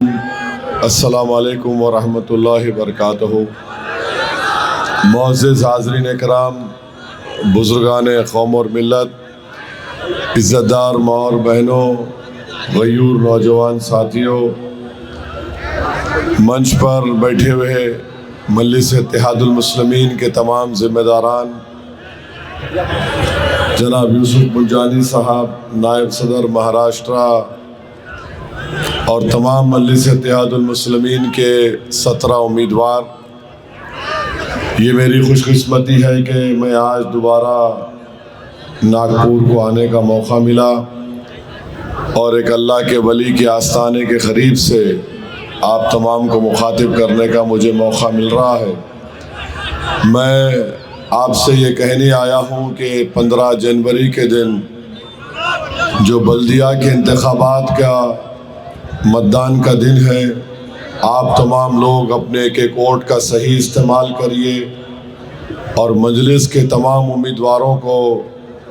अस्सलामु अलैकुम वरहमतुल्लाहि वबरकातुहू। मुअज़्ज़िज़ हाज़रीन इकराम, बुज़ुर्गान कौम और मिल्लत, इज़्ज़तदार माँ और बहनों, गयूर नौजवान साथियों, मंच पर बैठे हुए मजलिस इत्तेहादुल मुस्लिमीन के तमाम ज़िम्मेदारान, जनाब यूसुफ बुलजानी साहब, नायब सदर महाराष्ट्र और तमाम मजलिस इत्तेहादुल मुस्लिमीन के 17 उम्मीदवार, ये मेरी खुशकिस्मती है कि मैं आज दोबारा नागपुर को आने का मौका मिला और एक अल्लाह के वली के आस्थाने के करीब से आप तमाम को मुखातिब करने का मुझे मौका मिल रहा है। मैं आपसे ये कहने आया हूँ कि 15 जनवरी के दिन जो बल्दिया के इंतखाबात का मतदान का दिन है, आप तमाम लोग अपने एक एक वोट का सही इस्तेमाल करिए और मजलिस के तमाम उम्मीदवारों को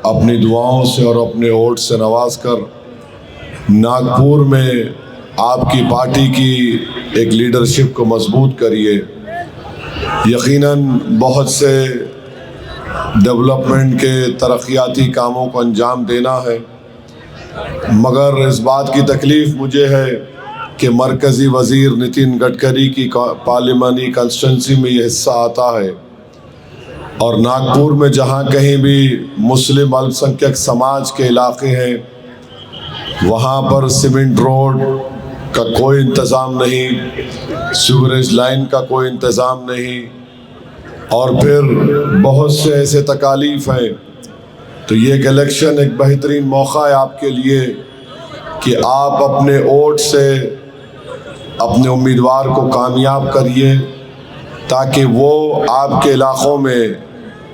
अपनी दुआओं से और अपने वोट से नवाज कर नागपुर में आपकी पार्टी की एक लीडरशिप को मजबूत करिए। यकीनन बहुत से डेवलपमेंट के तरक्याती कामों को अंजाम देना है, मगर इस बात की तकलीफ़ मुझे है कि मरकज़ी वज़ीर नितिन गडकरी की पार्लिमानी कंस्टिट्यूंसी में ये हिस्सा आता है और नागपुर में जहाँ कहीं भी मुस्लिम अल्पसंख्यक समाज के इलाके हैं, वहाँ पर सीमेंट रोड का कोई इंतज़ाम नहीं, सीवरेज लाइन का कोई इंतज़ाम नहीं और फिर बहुत से ऐसे तकालीफ़ हैं। तो ये एक इलेक्शन एक बेहतरीन मौका है आपके लिए कि आप अपने वोट से अपने उम्मीदवार को कामयाब करिए ताकि वो आपके इलाक़ों में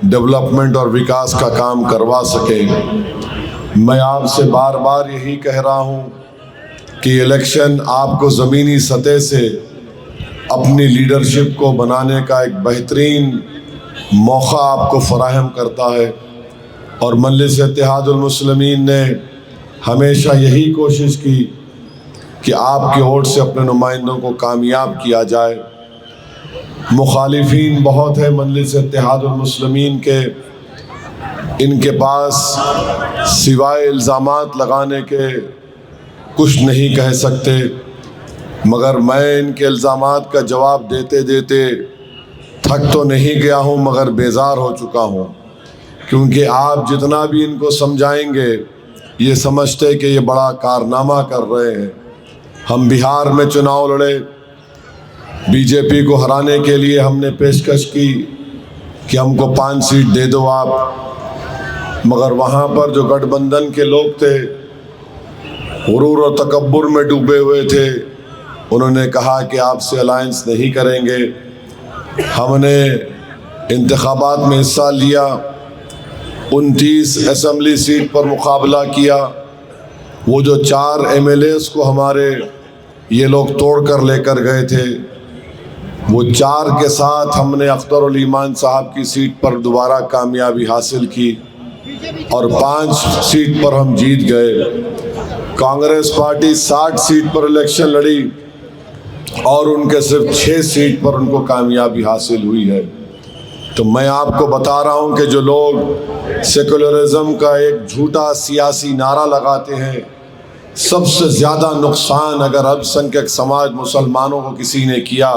डेवलपमेंट और विकास का काम करवा सकें। मैं आपसे बार बार यही कह रहा हूँ कि इलेक्शन आपको ज़मीनी सतह से अपनी लीडरशिप को बनाने का एक बेहतरीन मौका आपको फ़राहम करता है और मजलिस इत्तेहादुल मुस्लिमीन ने हमेशा यही कोशिश की कि आपके वोट से अपने नुमाइंदों को कामयाब किया जाए। मुखालिफिन बहुत है मजलिस इत्तेहादुल मुस्लिमीन के, इनके पास सिवाय इल्ज़ामात लगाने के कुछ नहीं कह सकते, मगर मैं इनके इल्ज़ामात का जवाब देते देते थक तो नहीं गया हूँ मगर बेजार हो चुका हूँ, क्योंकि आप जितना भी इनको समझाएंगे ये समझते कि ये बड़ा कारनामा कर रहे हैं। हम बिहार में चुनाव लड़े, बीजेपी को हराने के लिए हमने पेशकश की कि हमको 5 सीट दे दो आप, मगर वहाँ पर जो गठबंधन के लोग थे गुरूर और तकब्बुर में डूबे हुए थे, उन्होंने कहा कि आपसे अलायंस नहीं करेंगे। हमने इंतखाबात में हिस्सा लिया, 29 असेंबली सीट पर मुकाबला किया। वो जो 4 MLAs को हमारे ये लोग तोड़ कर लेकर गए थे, वो 4 के साथ हमने अख्तरुल ईमान साहब की सीट पर दोबारा कामयाबी हासिल की और 5 सीट पर हम जीत गए। कांग्रेस पार्टी 60 सीट पर इलेक्शन लड़ी और उनके सिर्फ 6 सीट पर उनको कामयाबी हासिल हुई है। तो मैं आपको बता रहा हूँ कि जो लोग सेकुलरिज्म का एक झूठा सियासी नारा लगाते हैं, सबसे ज़्यादा नुकसान अगर अल्पसंख्यक समाज मुसलमानों को किसी ने किया,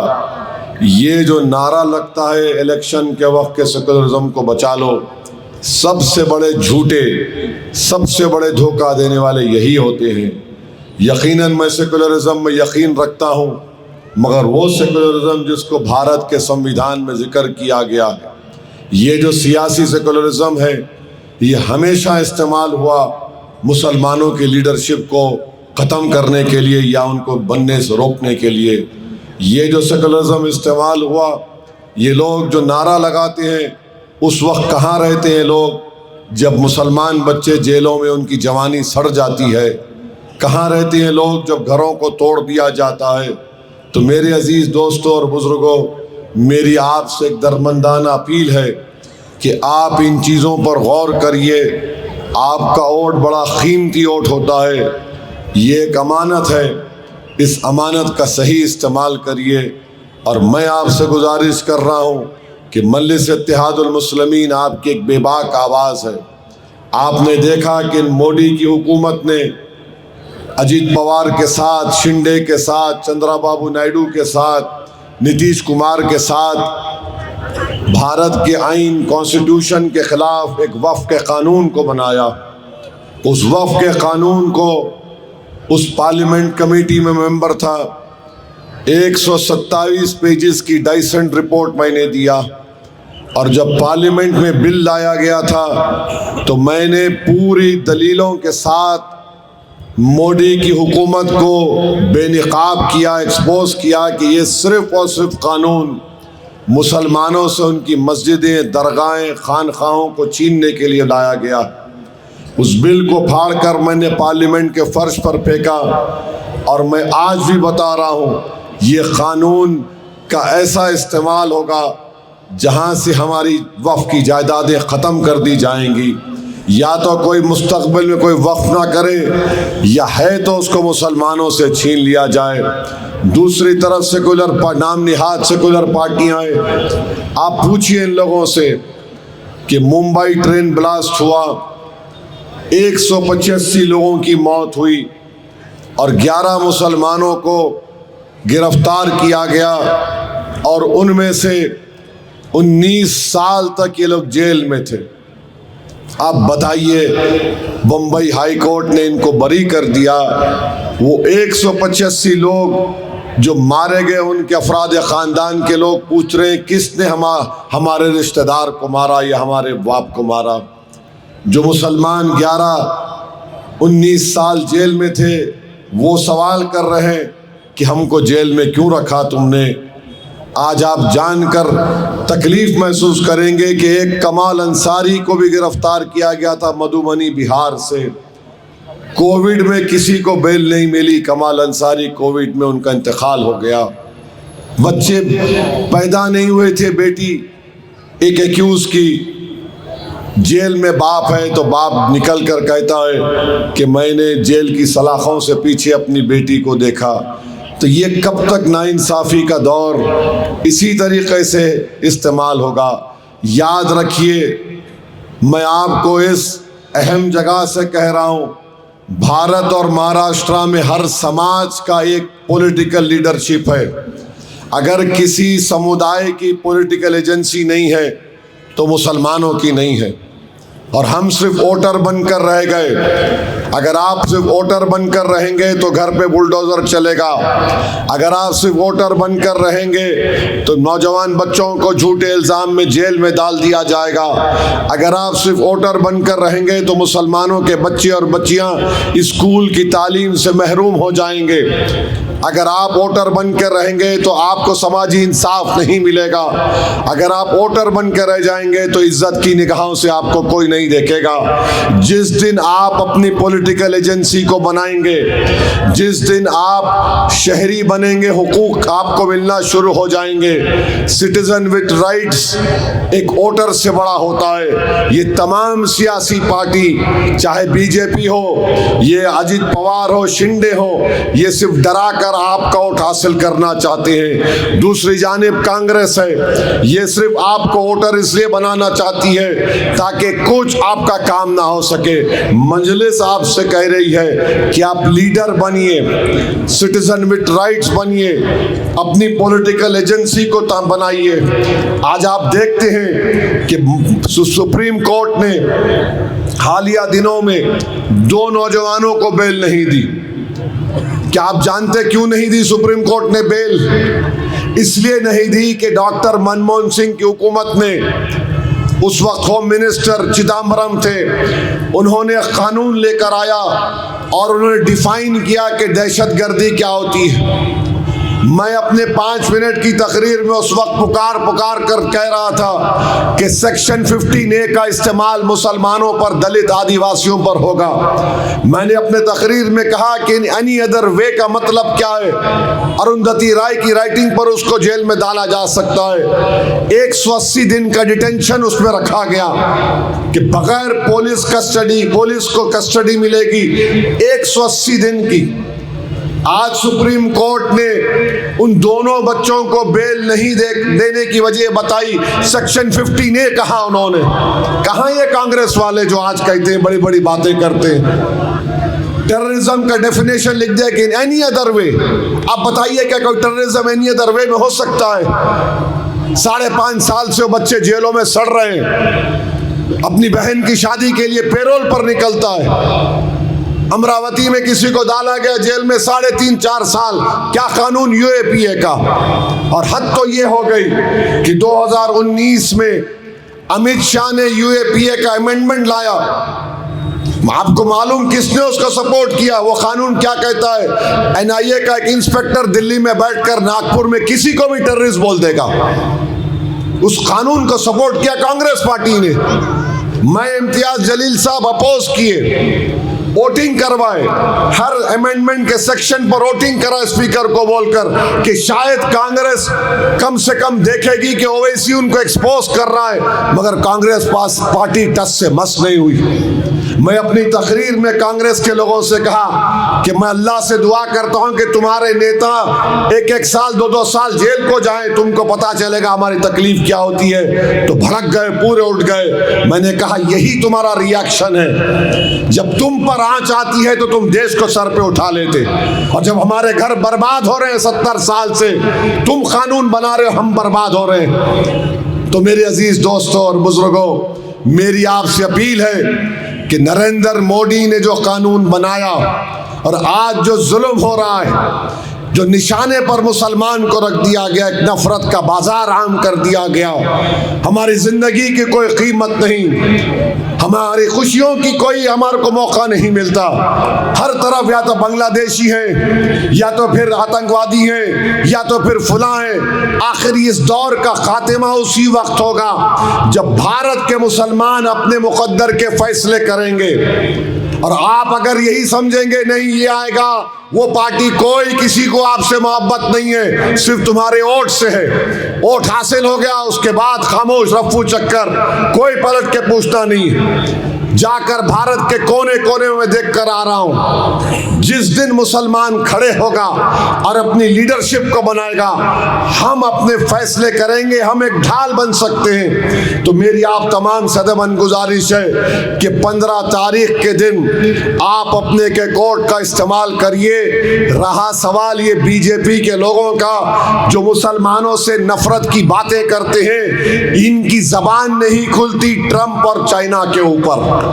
ये जो नारा लगता है इलेक्शन के वक्त के सेकुलरिज्म को बचा लो, सबसे बड़े झूठे, सबसे बड़े धोखा देने वाले यही होते हैं। यकीनन मैं सेकुलरिज्म में यकीन रखता हूँ, मगर वो सेकुलरिज्म जिसको भारत के संविधान में जिक्र किया गया है, ये जो सियासी सेकुलरिज्म है, ये हमेशा इस्तेमाल हुआ मुसलमानों की लीडरशिप को ख़त्म करने के लिए या उनको बनने से रोकने के लिए। ये जो सेकुलरिज्म इस्तेमाल हुआ, ये लोग जो नारा लगाते हैं, उस वक्त कहाँ रहते हैं लोग जब मुसलमान बच्चे जेलों में उनकी जवानी सड़ जाती है? कहाँ रहते हैं लोग जब घरों को तोड़ दिया जाता है? तो मेरे अजीज़ दोस्तों और बुज़ुर्गों, मेरी आपसे एक दरमंदाना अपील है कि आप इन चीज़ों पर गौर करिए। आपका वोट बड़ा कीमती वोट होता है, ये एक अमानत है। इस अमानत का सही इस्तेमाल करिए। और मैं आपसे गुजारिश कर रहा हूँ कि मजलिस इत्तेहादुल मुस्लिमीन आपकी एक बेबाक आवाज़ है। आपने देखा कि मोदी की हुकूमत ने अजीत पवार के साथ, शिंदे के साथ, चंद्राबाबू नायडू के साथ, नीतीश कुमार के साथ भारत के आइन कॉन्स्टिट्यूशन के ख़िलाफ़ एक वफ़ के क़ानून को बनाया। उस वफ़ के क़ानून को उस पार्लियामेंट कमेटी में मेंबर था, 127 पेजेस की डाइसेंट रिपोर्ट मैंने दिया। और जब पार्लियामेंट में बिल लाया गया था तो मैंने पूरी दलीलों के साथ मोदी की हुकूमत को बेनकाब किया, एक्सपोज किया कि ये सिर्फ़ और सिर्फ कानून मुसलमानों से उनकी मस्जिदें, दरगाहें, खानखाहों को छीनने के लिए लाया गया। उस बिल को फाड़कर मैंने पार्लियामेंट के फर्श पर फेंका। और मैं आज भी बता रहा हूँ, ये क़ानून का ऐसा इस्तेमाल होगा जहाँ से हमारी वफ़ की जायदादें ख़त्म कर दी जाएंगी। या तो कोई मुस्तक़बिल में कोई वफ़ ना करे, या है तो उसको मुसलमानों से छीन लिया जाए। दूसरी तरफ सेकुलर नाम निहाद सेकुलर पार्टियाँ हैं। आप पूछिए इन लोगों से कि मुंबई ट्रेन ब्लास्ट हुआ, 185 लोगों की मौत हुई और 11 मुसलमानों को गिरफ्तार किया गया और उनमें से 19 साल तक ये लोग जेल में थे। आप बताइए, बम्बई हाई कोर्ट ने इनको बरी कर दिया। वो 185 लोग जो मारे गए, उनके अफराद ख़ानदान के लोग पूछ रहे हैं किसने हमारे रिश्तेदार को मारा या हमारे बाप को मारा। जो मुसलमान 19 साल जेल में थे वो सवाल कर रहे हैं कि हमको जेल में क्यों रखा तुमने। आज आप जानकर तकलीफ़ महसूस करेंगे कि एक कमाल अंसारी को भी गिरफ्तार किया गया था मधुबनी, बिहार से। कोविड में किसी को बेल नहीं मिली, कमाल अंसारी कोविड में उनका इंतकाल हो गया। बच्चे पैदा नहीं हुए थे, बेटी एक एक्यूज़ की जेल में बाप है तो बाप निकल कर कहता है कि मैंने जेल की सलाखों से पीछे अपनी बेटी को देखा। तो ये कब तक नाइंसाफ़ी का दौर इसी तरीक़े से इस्तेमाल होगा। याद रखिए, मैं आपको इस अहम जगह से कह रहा हूँ, भारत और महाराष्ट्र में हर समाज का एक पॉलिटिकल लीडरशिप है। अगर किसी समुदाय की पॉलिटिकल एजेंसी नहीं है तो मुसलमानों की नहीं है। और हम सिर्फ वोटर बनकर रह गए। अगर आप सिर्फ वोटर बनकर रहेंगे तो घर पे बुलडोज़र चलेगा। अगर आप सिर्फ वोटर बनकर रहेंगे तो नौजवान बच्चों को झूठे इल्ज़ाम में जेल में डाल दिया जाएगा। अगर आप सिर्फ वोटर बनकर रहेंगे तो मुसलमानों के बच्चे और बच्चियां स्कूल की तालीम से महरूम हो जाएंगे। अगर आप वोटर बनकर रहेंगे तो आपको समाजी इंसाफ नहीं मिलेगा। अगर आप वोटर बनकर रह जाएंगे तो इज्जत की निगाहों से आपको कोई नहीं देखेगा। जिस दिन आप अपनी पॉलिटिकल एजेंसी को बनाएंगे, जिस दिन आप शहरी बनेंगे, हुकूक आपको मिलना शुरू हो जाएंगे। सिटीजन विद राइट्स एक वोटर से बड़ा होता है। ये तमाम सियासी पार्टी, चाहे बीजेपी हो, ये अजीत पवार हो, शिंदे हो, ये सिर्फ डरा कर आपका वोट हासिल करना चाहते हैं। दूसरी जानिब कांग्रेस है, ये सिर्फ आपको वोटर इसलिए बनाना चाहती है ताकि कुछ आपका काम ना हो सके। मजलिस आपसे कह रही है कि आप लीडर बनिए, सिटीजन विद राइट्स बनिए, अपनी पॉलिटिकल एजेंसी को बनाइए। आज आप देखते हैं कि सुप्रीम कोर्ट ने हालिया दिनों में 2 नौजवानों को बेल नहीं दी। क्या आप जानते क्यों नहीं दी सुप्रीम कोर्ट ने बेल? इसलिए नहीं दी कि डॉक्टर मनमोहन सिंह की हुकूमत ने, उस वक्त होम मिनिस्टर चिदम्बरम थे, उन्होंने कानून लेकर आया और उन्होंने डिफाइन किया कि दहशतगर्दी क्या होती है। मैं अपने 5 मिनट की तकरीर में उस वक्त पुकार कर कह रहा था कि सेक्शन 15A का इस्तेमाल मुसलमानों पर, दलित आदिवासियों पर होगा। मैंने अपने तकरीर में कहा कि एनी अदर वे का मतलब क्या है। अरुंधति राय की राइटिंग पर उसको जेल में डाला जा सकता है। 180 दिन का डिटेंशन उसमें रखा गया कि बगैर पुलिस को कस्टडी मिलेगी 180 दिन की। आज सुप्रीम कोर्ट ने उन दोनों बच्चों को बेल नहीं देने की वजह बताई, सेक्शन 15A कहा उन्होंने। कहाँ ये कांग्रेस वाले जो आज कहते हैं, बड़ी बड़ी बातें करते हैं। टेररिज्म का डेफिनेशन लिख दिया कि एनी अदर वे। आप बताइए क्या कोई टेररिज्म एनी अदर वे में हो सकता है? 5.5 साल से वो बच्चे जेलों में सड़ रहे हैं, अपनी बहन की शादी के लिए पेरोल पर निकलता है। अमरावती में किसी को डाला गया जेल में 3.5-4 साल। क्या कानून यूएपीए का। और हद तो ये हो गई कि 2019 में अमित शाह ने यूएपीए का अमेंडमेंट लाया। आपको मालूम किसने उसको सपोर्ट किया? वो कानून क्या कहता है? एनआईए का एक इंस्पेक्टर दिल्ली में बैठकर नागपुर में किसी को भी टेररिस्ट बोल देगा। उस कानून को सपोर्ट किया कांग्रेस पार्टी ने। मैं इम्तियाज जलील साहब अपोज किए, वोटिंग करवाए, हर अमेंडमेंट के सेक्शन पर वोटिंग करा स्पीकर को बोलकर कि शायद कांग्रेस कम से कम देखेगी कि ओवैसी उनको एक्सपोज कर रहा है। मगर कांग्रेस पार्टी टस से मस नहीं हुई। मैं अपनी तकरीर में कांग्रेस के लोगों से कहा कि मैं अल्लाह से दुआ करता हूं कि तुम्हारे नेता 1-1 साल 2-2 साल जेल को जाएं, तुमको पता चलेगा हमारी तकलीफ क्या होती है। तो भड़क गए, पूरे उठ गए। मैंने कहा यही तुम्हारा रिएक्शन है। जब तुम पर आंच आती है तो तुम देश को सर पे उठा लेते, और जब हमारे घर बर्बाद हो रहे हैं 70 साल से, तुम कानून बना रहे हो, हम बर्बाद हो रहे हैं। तो मेरे अजीज दोस्तों और बुजुर्गों, मेरी आपसे अपील है कि नरेंद्र मोदी ने जो कानून बनाया और आज जो जुल्म हो रहा है, जो निशाने पर मुसलमान को रख दिया गया, एक नफरत का बाजार आम कर दिया गया, हमारी जिंदगी की कोई कीमत नहीं, हमारी खुशियों की कोई हमारे को मौका नहीं मिलता। हर तरफ या तो बांग्लादेशी हैं, या तो फिर आतंकवादी हैं, या तो फिर फुला हैं। आखिर इस दौर का खात्मा उसी वक्त होगा जब भारत के मुसलमान अपने मुकद्दर के फैसले करेंगे। और आप अगर यही समझेंगे नहीं ये आएगा वो पार्टी, कोई किसी को आपसे मोहब्बत नहीं है, सिर्फ तुम्हारे वोट से है। वोट हासिल हो गया उसके बाद खामोश, रफ्फू चक्कर, कोई पलट के पूछता नहीं है। जाकर भारत के कोने कोने में देख कर आ रहा हूं, जिस दिन मुसलमान खड़े होगा और अपनी लीडरशिप को बनाएगा, हम अपने फैसले करेंगे, हम एक ढाल बन सकते हैं। तो मेरी आप तमाम सदमन गुजारिश है कि 15 तारीख के दिन आप अपने के कोड का इस्तेमाल करिए। रहा सवाल ये बीजेपी के लोगों का जो मुसलमानों से नफरत की बातें करते हैं, इनकी जबान नहीं खुलती ट्रंप और चाइना के ऊपर,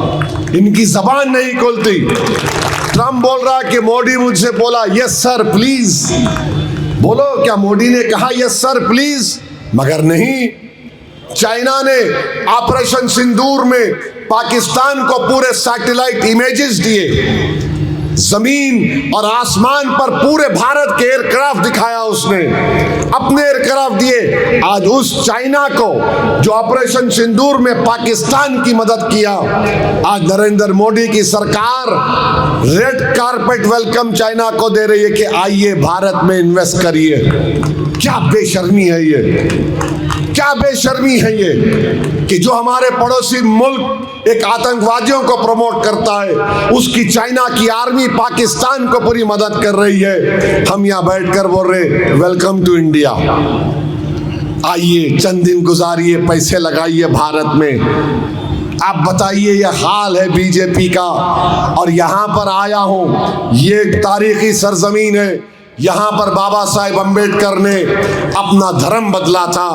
इनकी जबान नहीं खुलती। ट्रंप बोल रहा है कि मोदी मुझसे बोला यस सर प्लीज। बोलो क्या मोदी ने कहा यस सर प्लीज? मगर नहीं, चाइना ने ऑपरेशन सिंदूर में पाकिस्तान को पूरे सैटेलाइट इमेजेस दिए, जमीन और आसमान पर पूरे भारत के एयरक्राफ्ट दिखाया, उसने अपने एयरक्राफ्ट दिए। आज उस चाइना को जो ऑपरेशन सिंदूर में पाकिस्तान की मदद किया, आज नरेंद्र मोदी की सरकार रेड कारपेट वेलकम चाइना को दे रही है कि आइए भारत में इन्वेस्ट करिए। क्या बेशर्मी है ये, क्या बेशर्मी है ये कि जो हमारे पड़ोसी मुल्क एक आतंकवादियों को प्रमोट करता है, उसकी चाइना की आर्मी पाकिस्तान को पूरी मदद कर रही है। हम यहाँ बैठकर बोल रहे वेलकम टू इंडिया, आइए चंद दिन गुजारिए, पैसे लगाइए भारत में। आप बताइए, यह हाल है बीजेपी का। और यहाँ पर आया हूँ, ये एक तारीखी सरजमीन है, यहाँ पर बाबा साहेब अम्बेडकर ने अपना धर्म बदला था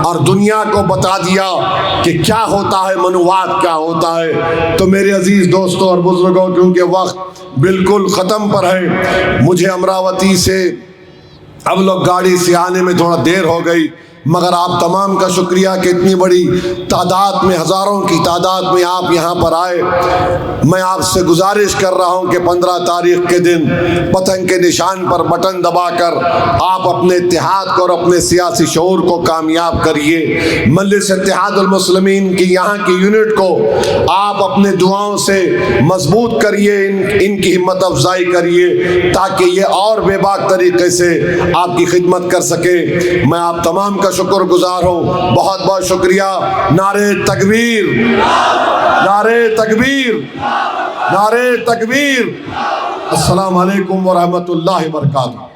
और दुनिया को बता दिया कि क्या होता है मनुवाद, क्या होता है। तो मेरे अजीज दोस्तों और बुजुर्गों, क्योंकि वक्त बिल्कुल ख़त्म पर है, मुझे अमरावती से अब लोग गाड़ी से आने में थोड़ा देर हो गई, मगर आप तमाम का शुक्रिया कि इतनी बड़ी तादाद में, हज़ारों की तादाद में आप यहाँ पर आए। मैं आपसे गुजारिश कर रहा हूँ कि 15 तारीख के दिन पतंग के निशान पर बटन दबाकर आप अपने इत्तेहाद को और अपने सियासी शऊर को कामयाब करिए। मजलिस इत्तेहादुल मुस्लिमीन की यहाँ की यूनिट को आप अपने दुआओं से मजबूत करिए, इनकी हिम्मत अफजाई करिए ताकि ये और बेबाक तरीके से आपकी खिदमत कर सके। मैं आप तमाम का शुक्रगुजार हूँ, बहुत बहुत शुक्रिया। नारे तकबीर, नारे तकबीर, नारे तकबीर। अस्सलाम वालेकुम व रहमतुल्लाहि व बरकातहू।